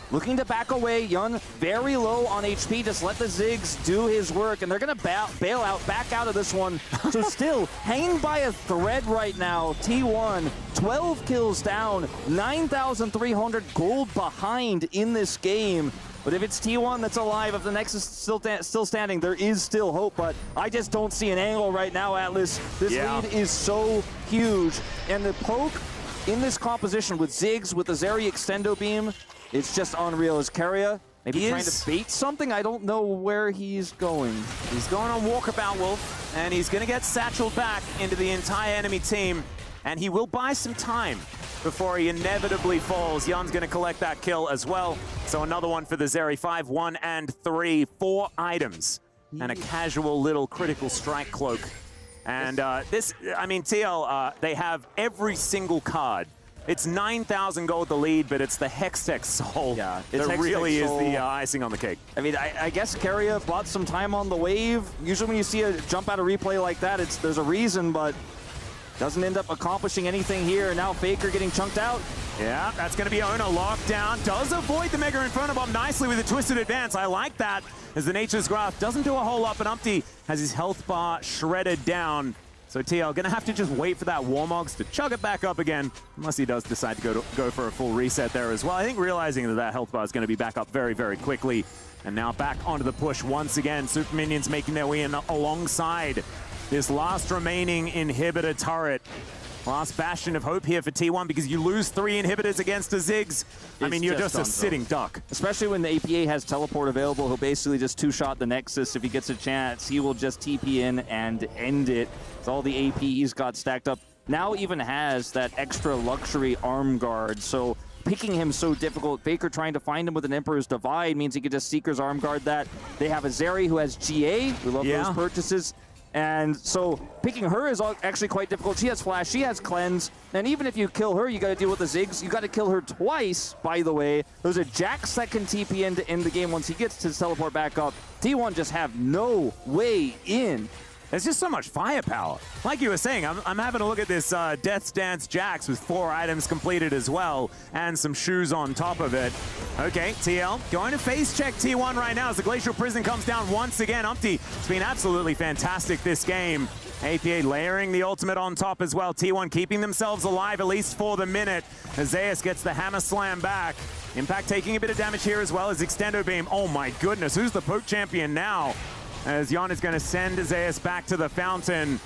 Looking to back away, Yun very low on HP, just let the Ziggs do his work, and they're gonna bail out, back out of this one. So still, hanging by a thread right now, T1, 12 kills down, 9,300 gold behind in this game. But if it's T1 that's alive, if the Nexus is still standing, there is still hope, but I just don't see an angle right now, Atlas. This lead is so huge, and the poke in this composition with Ziggs, with the Zeri Extendo Beam, it's just unreal. As Keria maybe trying to bait something? I don't know where he's going. He's going on Walkabout Wolf, and he's going to get satcheled back into the entire enemy team, and he will buy some time before he inevitably falls. Yun's going to collect that kill as well. So another one for the Zeri. 5, 1, and 3. 4 items and a casual little critical strike cloak. And this, I mean, TL, they have every single card. It's 9,000 gold the lead, but it's the Hextech Soul that really is the icing on the cake. I mean, I guess Keria bought some time on the wave. Usually when you see a jump out of replay like that, there's a reason, but Doesn't end up accomplishing anything here. Now Faker getting chunked out. Yeah, that's going to be Oner locked down. Does avoid the Mega Inferno Bomb nicely with a twisted advance. I like that, as the Nature's Graph doesn't do a whole lot, but Umpty has his health bar shredded down. So TL going to have to just wait for that Warmogs to chug it back up again, unless he does decide to go for a full reset there as well. I think realizing that health bar is going to be back up very, very quickly. And now back onto the push once again. Super Minions making their way in alongside this last remaining inhibitor turret. Last bastion of hope here for T1, because you lose 3 inhibitors against a Ziggs. I mean, you're just a sitting duck. Especially when the APA has teleport available, he'll basically just two-shot the Nexus. If he gets a chance, he will just TP in and end it. It's all the AP he's got stacked up. Now even has that extra luxury arm guard, so picking him so difficult. Faker trying to find him with an Emperor's Divide means he could just Seeker's arm guard that. They have a Zeri who has GA. We love those purchases. And so picking her is actually quite difficult. She has Flash, she has Cleanse, and even if you kill her, you got to deal with the Ziggs. You got to kill her twice, by the way. Those are Jack's second TP in to end the game once he gets to teleport back up. T1 just have no way in. There's just so much firepower. Like you were saying, I'm having a look at this Death's Dance Jax with 4 items completed as well, and some shoes on top of it. Okay, TL going to face check T1 right now as the Glacial Prison comes down once again. Umpty has been absolutely fantastic this game. APA layering the ultimate on top as well. T1 keeping themselves alive at least for the minute. As Zeus gets the Hammer Slam back. Impact taking a bit of damage here as well as Extendo Beam. Oh my goodness, who's the poke champion now? As Jan is going to send Zeus back to the fountain.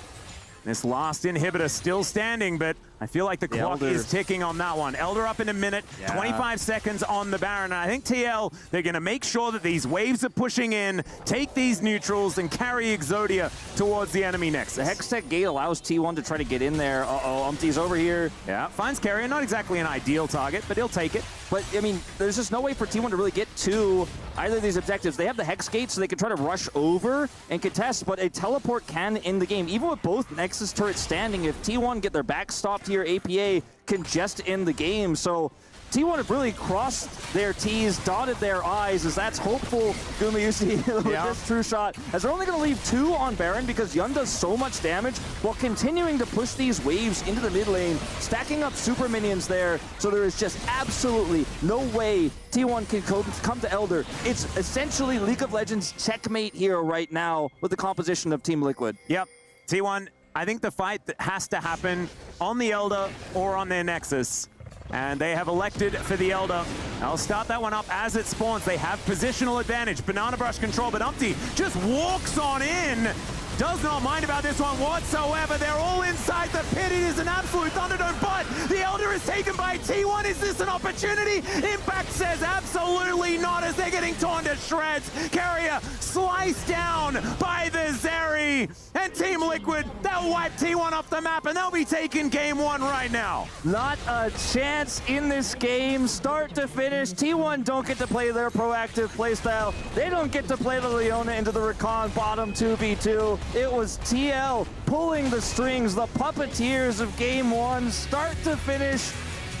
This last inhibitor still standing, but I feel like the clock is ticking on that one. Elder up in a minute, 25 seconds on the Baron. And I think TL, they're going to make sure that these waves are pushing in, take these neutrals, and carry Exodia towards the enemy next. The Hextech Gate allows T1 to try to get in there. Uh-oh, Umpty's over here. Yeah, finds Keria. Not exactly an ideal target, but he'll take it. But, I mean, there's just no way for T1 to really get to either of these objectives. They have the Hex Gate, so they can try to rush over and contest, but a teleport can end the game. Even with both Nexus turrets standing, if T1 get their back stopped here, APA can just end the game. So T1 have really crossed their T's, dotted their I's, as that's hopeful. Gumayusi with this true shot, as they're only going to leave 2 on Baron because Yun does so much damage while continuing to push these waves into the mid lane, stacking up super minions there. So there is just absolutely no way T1 can come to Elder. It's essentially League of Legends checkmate here right now with the composition of Team Liquid. Yep, T1, I think the fight that has to happen on the Elder or on their Nexus. And they have elected for the Elder. I'll start that one up as it spawns. They have positional advantage, banana brush control, but Umpty just walks on in. Does not mind about this one whatsoever. They're all inside the pit. It is an absolute Thunderdome, but the Elder is taken by T1. Is this an opportunity? Impact says absolutely not, as they're getting torn to shreds. Keria sliced down by the Zeri. And Team Liquid, they'll wipe T1 off the map, and they'll be taking game 1 right now. Not a chance in this game, start to finish. T1 don't get to play their proactive playstyle. They don't get to play the Leona into the Recon bottom 2v2. It was TL pulling the strings, the puppeteers of game 1, start to finish.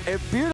A beautiful